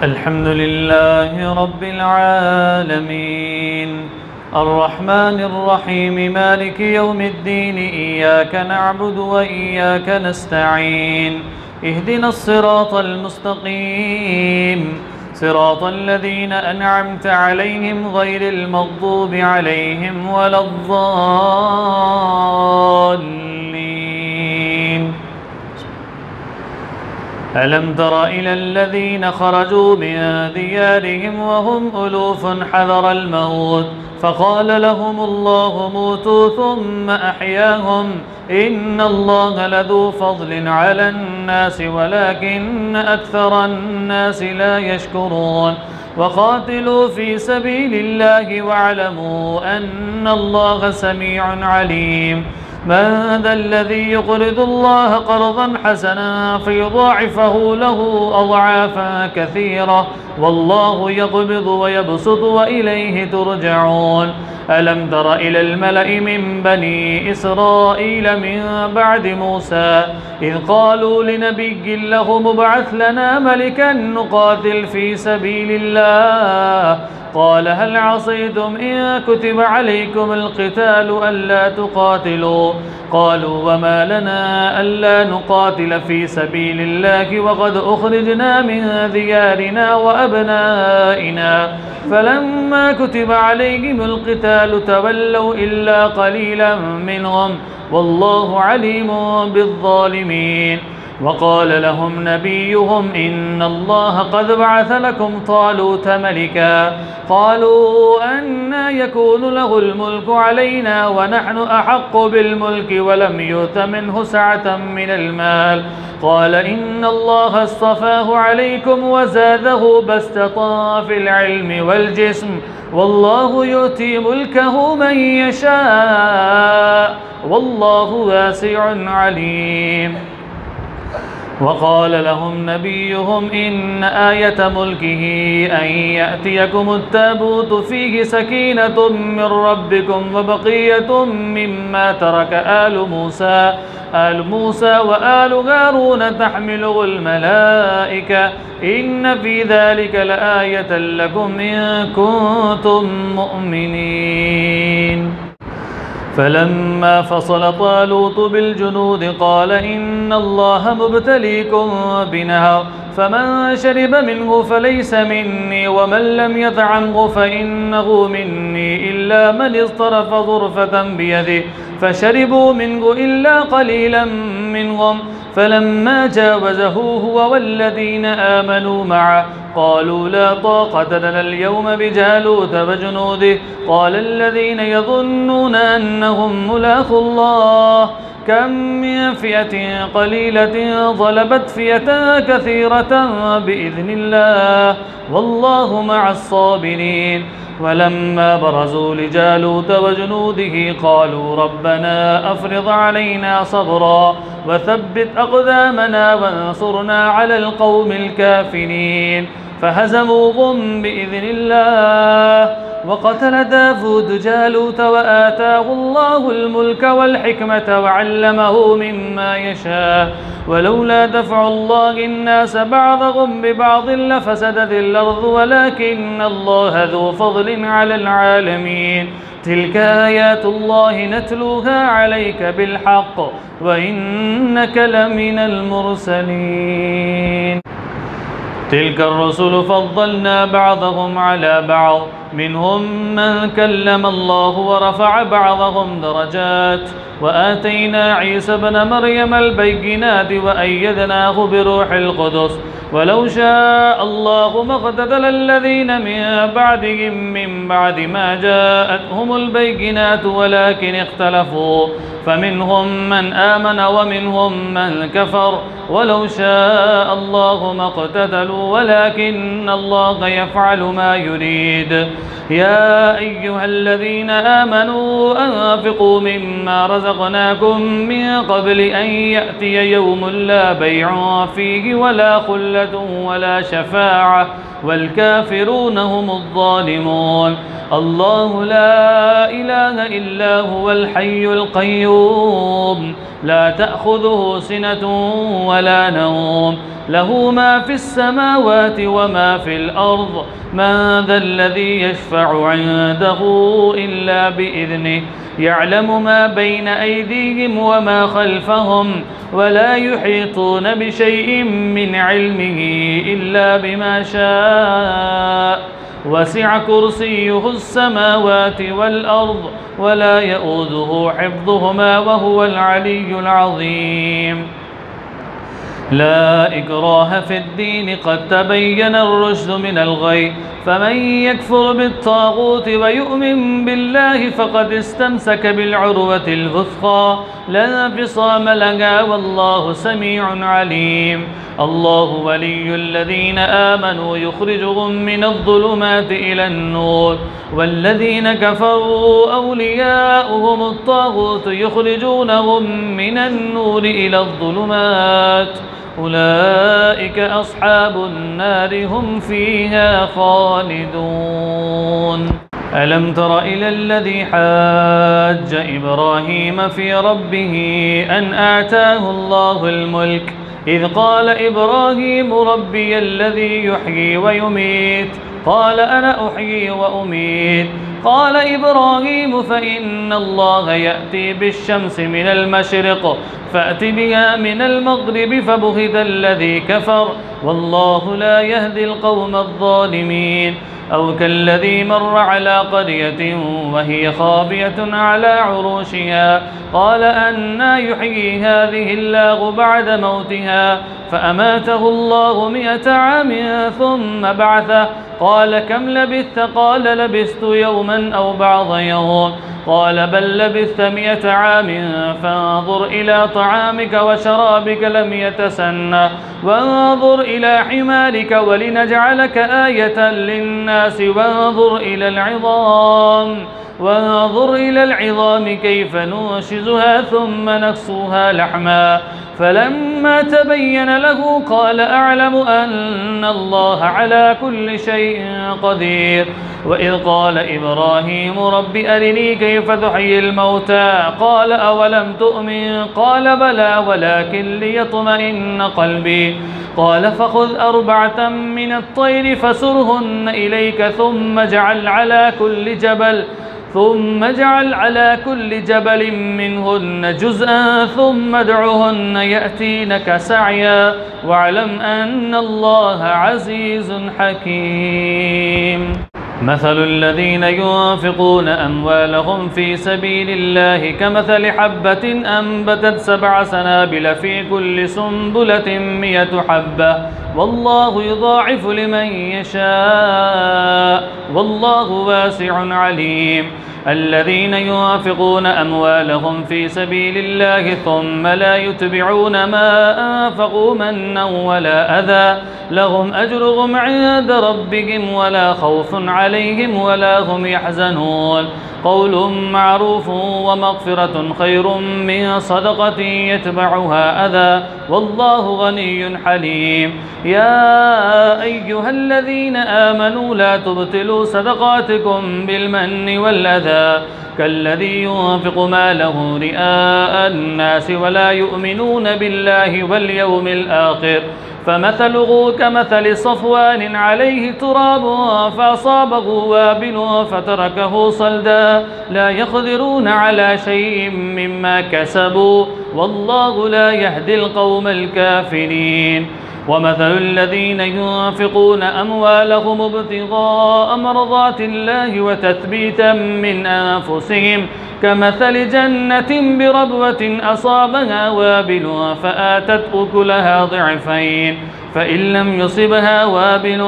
الحمد لله رب العالمين الرحمن الرحيم مالك يوم الدين إياك نعبد وإياك نستعين اهدنا الصراط المستقيم صراط الذين أنعمت عليهم غير المغضوب عليهم ولا الضالين. ألم تر إلى الذين خرجوا من ديارهم وهم ألوف حذر الموت فقال لهم الله موتوا ثم أحياهم إن الله لذو فضل على الناس ولكن أكثر الناس لا يشكرون. وقاتلوا في سبيل الله واعلموا أن الله سميع عليم. من ذا الذي يقرض الله قرضا حسنا فيضاعفه له أضعافا كثيرة والله يقبض ويبسط وإليه ترجعون. ألم تر إلى الملأ من بني إسرائيل من بعد موسى إذ قالوا لنبي له مبعث لنا ملكا نقاتل في سبيل الله قال هل عصيتم إن كتب عليكم القتال ألا تقاتلوا قالوا وما لنا ألا نقاتل في سبيل الله وقد أخرجنا من ديارنا وأبنائنا فلما كتب عليهم القتال تولوا إلا قليلا منهم والله عليم بالظالمين. وقال لهم نبيهم إن الله قد بعث لكم طالوت ملكا قالوا أنى يكون له الملك علينا ونحن أحق بالملك ولم يؤت منه سعة من المال قال إن الله اصطفاه عليكم وزاده بسطة في العلم والجسم والله يؤتي ملكه من يشاء والله واسع عليم. وقال لهم نبيهم إن آية ملكه أن يأتيكم التابوت فيه سكينة من ربكم وبقية مما ترك آل موسى وآل هارون تحمله الملائكة إن في ذلك لآية لكم إن كنتم مؤمنين. فلما فصل طالوت بالجنود قال إن الله مبتليكم بنهر فمن شرب منه فليس مني ومن لم يطعمه فإنه مني إلا من اصطرف غرفة بيده فشربوا منه إلا قليلا منهم فلما جاوزه هو والذين آمنوا معه قالوا لا طاقة لنا اليوم بجالوت وجنوده قال الذين يظنون أنهم ملاقو الله كم من فئة قليلة غلبت فئة كثيرة بإذن الله والله مع الصابرين. ولما برزوا لجالوت وجنوده قالوا ربنا أفرض علينا صبرا وثبت أقدامنا وانصرنا على القوم الكافرين فهزموهم بإذن الله. وقتل داود جالوت وآتاه الله الملك والحكمة وعلمه مما يشاء ولولا دفع الله الناس بعضهم ببعض لفسدت الأرض ولكن الله ذو فضل على العالمين. تلك آيات الله نتلوها عليك بالحق وإنك لمن المرسلين. تلك الرسل فضلنا بعضهم على بعض منهم من كلم الله ورفع بعضهم درجات وآتينا عيسى ابن مريم البينات وأيدناه بروح القدس ولو شاء الله ما اقتتل الذين من بعدهم من بعد ما جاءتهم البينات ولكن اختلفوا فمنهم من آمن ومنهم من كفر ولو شاء الله ما اقتتلوا ولكن الله يفعل ما يريد. يا أيها الذين آمنوا أنفقوا مما رزقناكم من قبل أن يأتي يوم لا بيع فيه ولا خلة ولا شفاعة والكافرون هم الظالمون. الله لا إله إلا هو الحي القيوم لا تأخذه سنة ولا نوم له ما في السماوات وما في الأرض من ذا الذي يشفع عنده إلا بإذنه يعلم ما بين أيديهم وما خلفهم ولا يحيطون بشيء من علمه إلا بما شاء وسع كرسيه السماوات والأرض ولا يؤوده حفظهما وهو العلي العظيم. لا إكراه في الدين قد تبين الرشد من الغي فمن يكفر بالطاغوت ويؤمن بالله فقد استمسك بالعروة الوثقى لا انفصام لها والله سميع عليم. الله ولي الذين آمنوا يخرجهم من الظلمات إلى النور والذين كفروا أولياؤهم الطاغوت يخرجونهم من النور إلى الظلمات أولئك أصحاب النار هم فيها خالدون. ألم تر إلى الذي حاج إبراهيم في ربه أن آتاه الله الملك إذ قال إبراهيم ربي الذي يحيي ويميت قال أنا أحيي وأميت قال إبراهيم فإن الله يأتي بالشمس من المشرق فأت بها من المغرب فبهت الذي كفر والله لا يهدي القوم الظالمين. أو كالذي مر على قرية وهي خاوية على عروشها قال أنى يحيي هذه الله بعد موتها فأماته الله 100 عام ثم بعثه قال كم لبثت قال لبثت يوما أو بعض يوم قال بل لبثت 100 عام فانظر إلى طعامك وشرابك لم يتسنه وانظر إلى حمارك ولنجعلك آية للناس وانظر إلى العظام كيف ننشزها ثم نكسوها لحما فلما تبين له قال أعلم أن الله على كل شيء قدير. وإذ قال إبراهيم رب أرني كيف تحيي الموتى قال أولم تؤمن قال بلى ولكن ليطمئن قلبي قال فخذ 4 من الطير فسرهن إليك ثم اجعل على كل جبل منهن جزءا ثم ادعهن يأتينك سعيا واعلم أن الله عزيز حكيم. مثل الذين ينفقون أموالهم في سبيل الله كمثل حبة أنبتت 7 سنابل في كل سنبلة 100 حبة والله يضاعف لمن يشاء والله واسع عليم. الذين ينفقون أموالهم في سبيل الله ثم لا يتبعون ما أنفقوا منا ولا أذى لهم أجرهم عند ربهم ولا خوف عليهم ولا هم يحزنون. قول معروف ومغفرة خير من صدقة يتبعها أذى والله غني حليم. يا أيها الذين آمنوا لا تبطلوا صدقاتكم بالمن والأذى كالذي ينفق ماله رئاء الناس ولا يؤمنون بالله واليوم الآخر فمثله كمثل صفوان عليه تراب فأصابه وابل فتركه صلدا لا يقدرون على شيء مما كسبوا والله لا يهدي القوم الكافرين. ومثل الذين ينفقون أموالهم ابتغاء مرضات الله وتثبيتا من أنفسهم كمثل جنة بربوة أصابها وابل فآتت أكلها ضعفين فإن لم يصبها وابل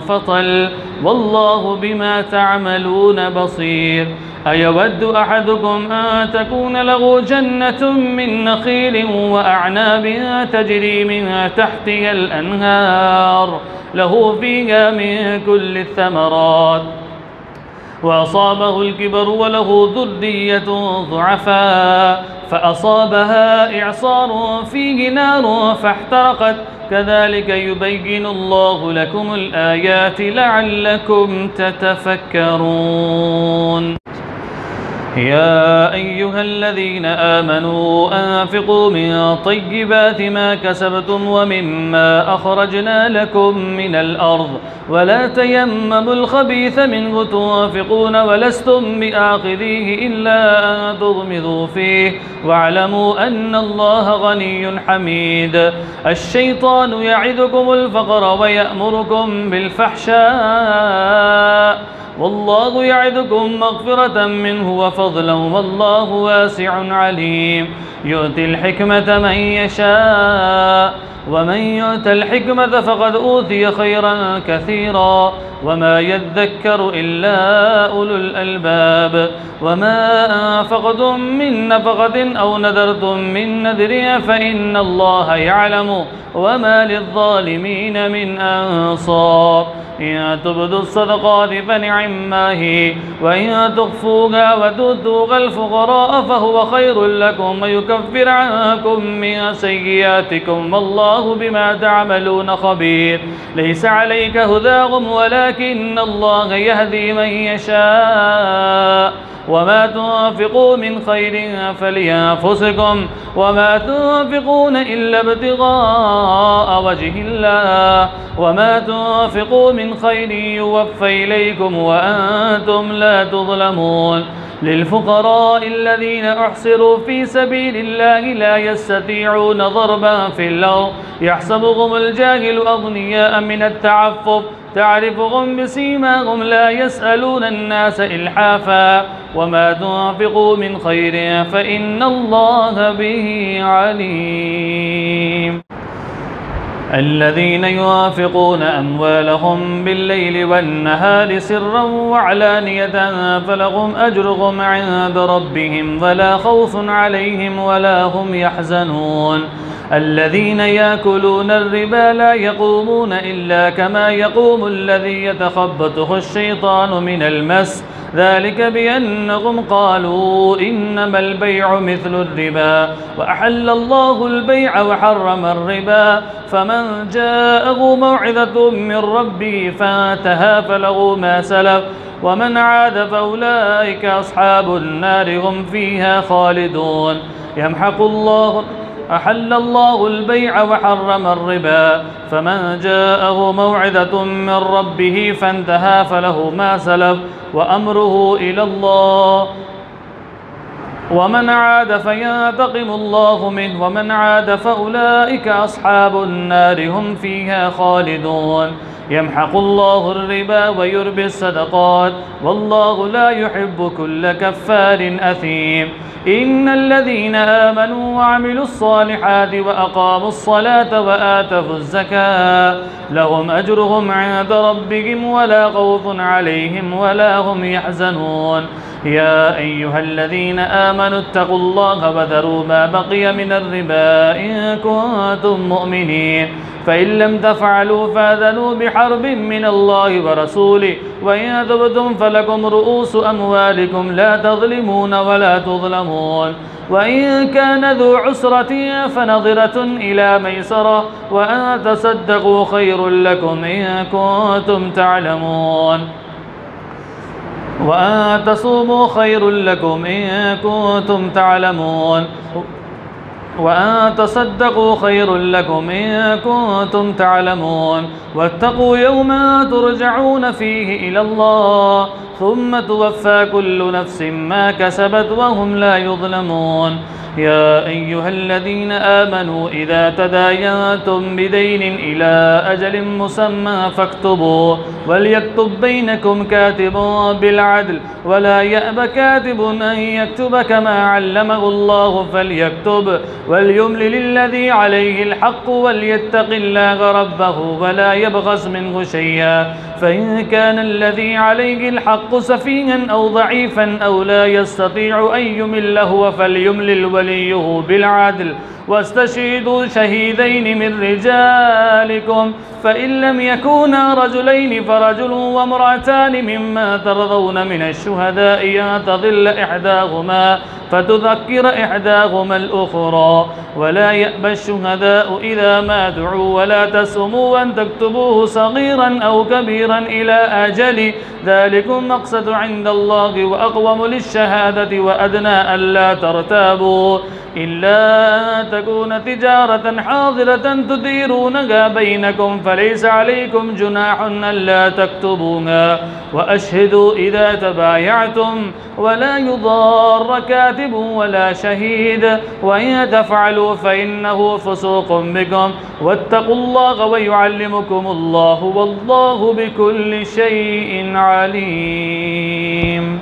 فطل والله بما تعملون بصير. أيود أحدكم أن تكون له جنة من نخيل وأعناب تجري من تحتها الأنهار له فيها من كل الثمرات وأصابه الكبر وله ذرية ضعفاء فأصابها إعصار فيه نار فاحترقت كذلك يبين الله لكم الآيات لعلكم تتفكرون. يا أيها الذين آمنوا أنفقوا من طيبات ما كسبتم ومما أخرجنا لكم من الأرض ولا تيمموا الخبيث منه تنفقون ولستم بآخذيه إلا أن تغمضوا فيه واعلموا أن الله غني حميد. الشيطان يعدكم الفقر ويأمركم بالفحشاء والله يعدكم مغفرة منه وفضلا والله واسع عليم. يؤتي الحكمة من يشاء ومن يؤت الحكمة فقد أوتي خيرا كثيرا وما يذكر إلا أولو الألباب. وما أنفقتم من نفقة أو نذرتم من نذر فإن الله يعلم وما للظالمين من أنصار. إن تبدوا الصدقات فنعما هي وإن تخفوها وتؤتوها الفقراء فهو خير لكم ويكفر عنكم من سيئاتكم والله بما تعملون خبير. ليس عليك هداهم ولكن الله يهدي من يشاء وما تنفقوا من خير فلأنفسكم وما تنفقون إلا ابتغاء وجه الله وما تنفقوا من خير يوفى إليكم وأنتم لا تظلمون. للفقراء الذين أحصروا في سبيل الله لا يستطيعون ضربا في الأرض يحسبهم الجاهل أغنياء من التعفف تعرفهم بسيماهم لا يسألون الناس إلحافا وما تنفقوا من خير فإن الله به عليم. الذين ينفقون أموالهم بالليل والنهار سرا وعلانية فلهم أجرهم عند ربهم ولا خوف عليهم ولا هم يحزنون. الذين يأكلون الربا لا يقومون إلا كما يقوم الذي يتخبطه الشيطان من المس ذلك بأنهم قالوا إنما البيع مثل الربا وأحل الله البيع وحرم الربا فمن جاءه موعظة من ربه فانتهى فله ما سلف ومن عاد فأولئك أصحاب النار هم فيها خالدون. أحل الله البيع وحرم الربا فمن جاءه موعظة من ربه فانتهى فله ما سلف وأمره إلى الله ومن عاد فينتقم الله منه ومن عاد فأولئك أصحاب النار هم فيها خالدون. يمحق الله الربا ويربي الصدقات والله لا يحب كل كفار أثيم. إن الذين آمنوا وعملوا الصالحات وأقاموا الصلاة وآتوا الزكاة لهم أجرهم عند ربهم ولا خوف عليهم ولا هم يحزنون. يا أيها الذين آمنوا اتقوا الله وذروا ما بقي من الربا إن كنتم مؤمنين فإن لم تفعلوا فآذنوا بحرب من الله ورسوله وإن تبتم فلكم رؤوس أموالكم لا تظلمون ولا تظلمون. وإن كان ذو عسرة فنظرة إلى ميسرة وأن تصدقوا خير لكم إن كنتم تعلمون وأن تصوموا خير لكم إن كنتم تعلمون وأن تصدقوا خير لكم إن كنتم تعلمون. واتقوا يوما ترجعون فيه إلى الله ثم توفى كل نفس ما كسبت وهم لا يظلمون. يا أيها الذين آمنوا إذا تداينتم بدين إلى أجل مسمى فاكتبوه وليكتب بينكم كاتب بالعدل ولا يأب كاتب أن يكتب كما علمه الله فليكتب وليملل الذي عليه الحق وليتق الله ربه ولا يبخس منه شيئا فإن كان الذي عليه الحق سفيها أو ضعيفا أو لا يستطيع أن يمل هو فليملل وليه بالعدل واستشهدوا شهيدين من رجالكم فإن لم يكونا رجلين فرجل وامرأتان مما ترضون من الشهداء أن تضل إحداهما فتذكر إحداهما الأخرى، ولا يأبى الشهداء إذا ما دعوا ولا تسأموا أن تكتبوه صغيرا أو كبيرا إلى أجل، ذلكم مقصد عند الله وأقوم للشهادة وأدنى ألا ترتابوا، إلا أن تكون تجارة حاضرة تديرونها بينكم فليس عليكم جناح ألا تكتبوها، وأشهدوا إذا تبايعتم، ولا يضار كاتب ولا شهيد، وإن تفعلوا فإنه فسوق بكم، واتقوا الله ويعلمكم الله والله بكل شيء عليم.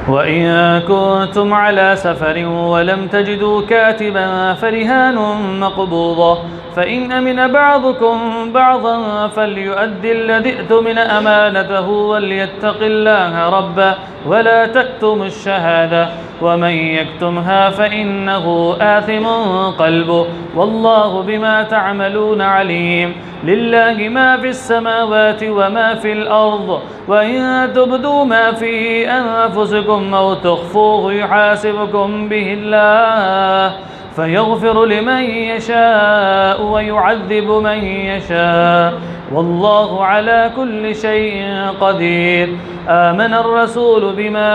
وإن كنتم على سفر ولم تجدوا كاتبا فرهان مقبوضة، فإن أمن بعضكم بعضا فليؤدي الذي ائتمن أمانته وليتق الله ربه ولا تكتموا الشهادة، ومن يكتمها فإنه آثم قلبه والله بما تعملون عليم. لله ما في السماوات وما في الأرض، وإن تبدوا ما في أنفسكم أو تخفوه يحاسبكم به الله فيغفر لمن يشاء ويعذب من يشاء، والله على كل شيء قدير. آمن الرسول بما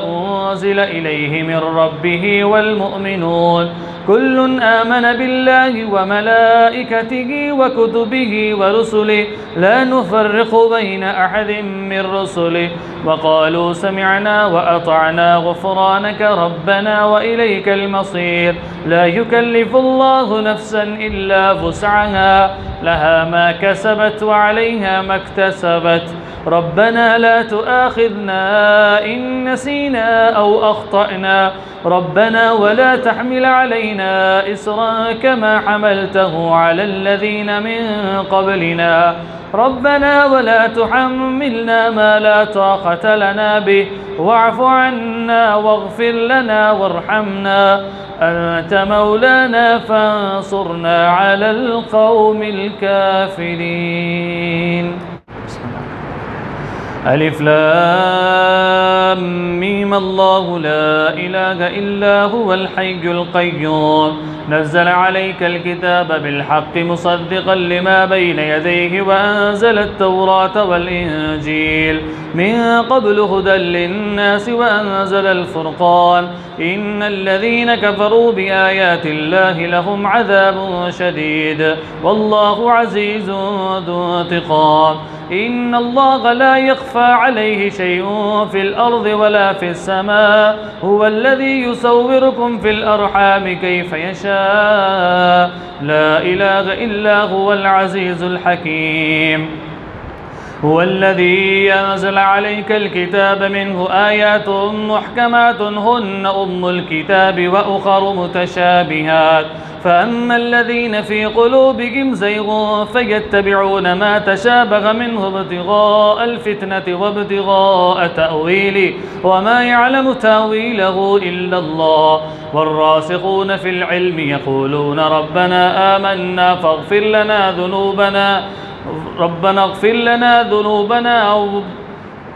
أنزل إليه من ربه والمؤمنون كل آمن بالله وملائكته وكتبه ورسله لا نفرق بين أحد من رسله، وقالوا سمعنا وأطعنا غفرانك ربنا وإليك المصير. لا يكلف الله نفسا إلا وسعها، لها ما كسبت وعليها ما اكتسبت. ربنا لا تؤاخذنا إن نسينا أو أخطأنا، ربنا ولا تحمل علينا إصرا كما حملته على الذين من قبلنا، ربنا ولا تحملنا ما لا طاقة لنا به، واعف عنا واغفر لنا وارحمنا، أنت مولانا فانصرنا على القوم الكافرين. ألف لام ميم الله لا إله إلا هو الحي القيوم نزل عليك الكتاب بالحق مصدقا لما بين يديه وأنزل التوراة والإنجيل من قبل هدى للناس وأنزل الفرقان إن الذين كفروا بآيات الله لهم عذاب شديد والله عزيز ذو انتقام. إن الله لا يخفى عليه شيء في الأرض ولا في السماء، هو الذي يصوركم في الأرحام كيف يشاء، لا إله إلا هو العزيز الحكيم. هو الذي ينزل عليك الكتاب منه آيات محكمات هن أم الكتاب وأخر متشابهات، فأما الذين في قلوبهم زيغ فيتبعون ما تشابه منه ابتغاء الفتنة وابتغاء تأويله وما يعلم تأويله إلا الله، والراسخون في العلم يقولون ربنا آمنا فاغفر لنا ذنوبنا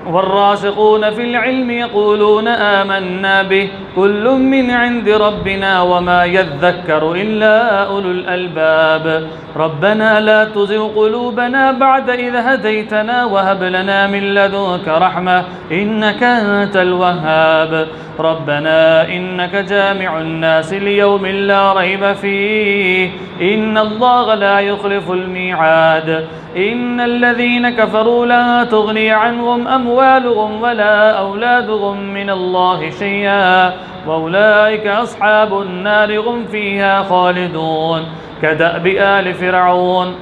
والراسخون في العلم يقولون آمنا به كل من عند ربنا وما يذكر إلا أولو الألباب. ربنا لا تزغ قلوبنا بعد إذ هديتنا وهب لنا من لدنك رحمة إنك أنت الوهاب. ربنا إنك جامع الناس ليوم لا ريب فيه إن الله لا يخلف الميعاد. إن الذين كفروا لا تغني عنهم أموالهم ولا أولادهم من الله شيئا وأولئك أصحاب النار هم فيها خالدون. كدأب آل فرعون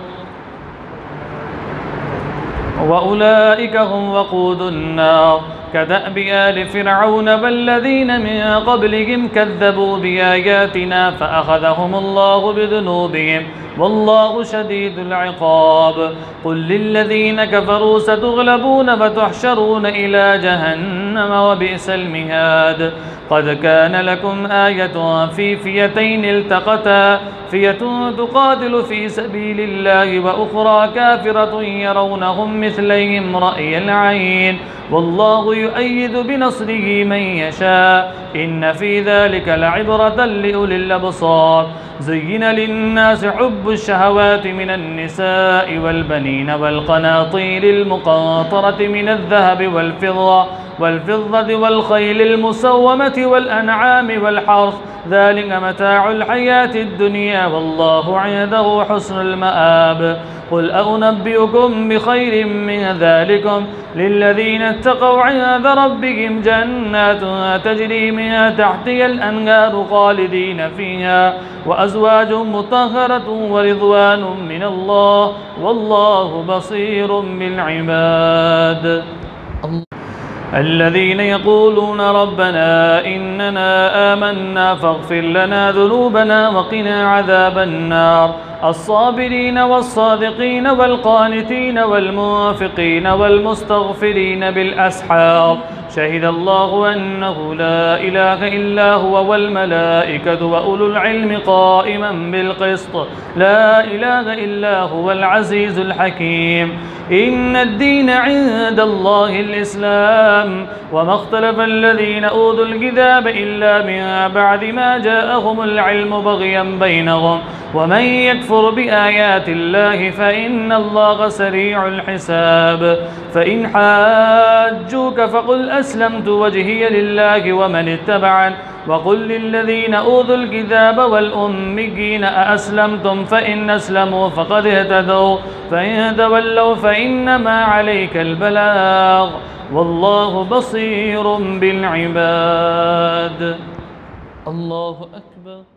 وأولئك هم وقود النار. كدأب آل فرعون والذين من قبلهم كذبوا بآياتنا فأخذهم الله بذنوبهم والله شديد العقاب. قل للذين كفروا ستغلبون فتحشرون إلى جهنم وبئس المهاد. قد كان لكم آية في فئتين التقتا فئة تقاتل في سبيل الله وأخرى كافرة يرونهم مثليهم رأي العين والله يؤيد بنصره من يشاء إن في ذلك لعبرة لأولي الأبصار زين للناس حب الشهوات من النساء والبنين والقناطير المقنطرة من الذهب والفضة والخيل المسومة والأنعام والحرث ذلك متاع الحياة الدنيا والله عنده حسن المآب قل أنبئكم بخير من ذلكم للذين اتقوا عند ربهم جنات تجري من تحتها الأنهار خالدين فيها وأزواج مطهرة ورضوان من الله والله بصير بالعباد الذين يقولون ربنا إننا آمنا فاغفر لنا ذنوبنا وقنا عذاب النار الصابرين والصادقين والقانتين والمنفقين والمستغفرين بالأسحار شهد الله أنه لا إله إلا هو والملائكة وأولو العلم قائما بالقسط لا إله إلا هو العزيز الحكيم إن الدين عند الله الإسلام وما اختلف الذين أوتوا الكتاب إلا من بعد ما جاءهم العلم بغيا بينهم ومن يكفر بآيات الله فإن الله سريع الحساب فإن حاجوك فقل أسلمت وجهي لله ومن اتبعن وقل للذين أوتوا الكتاب والأميين أأسلمتم فإن أسلموا فقد اهتدوا فإن تولوا فإنما عليك البلاغ والله بصير بالعباد الله أكبر.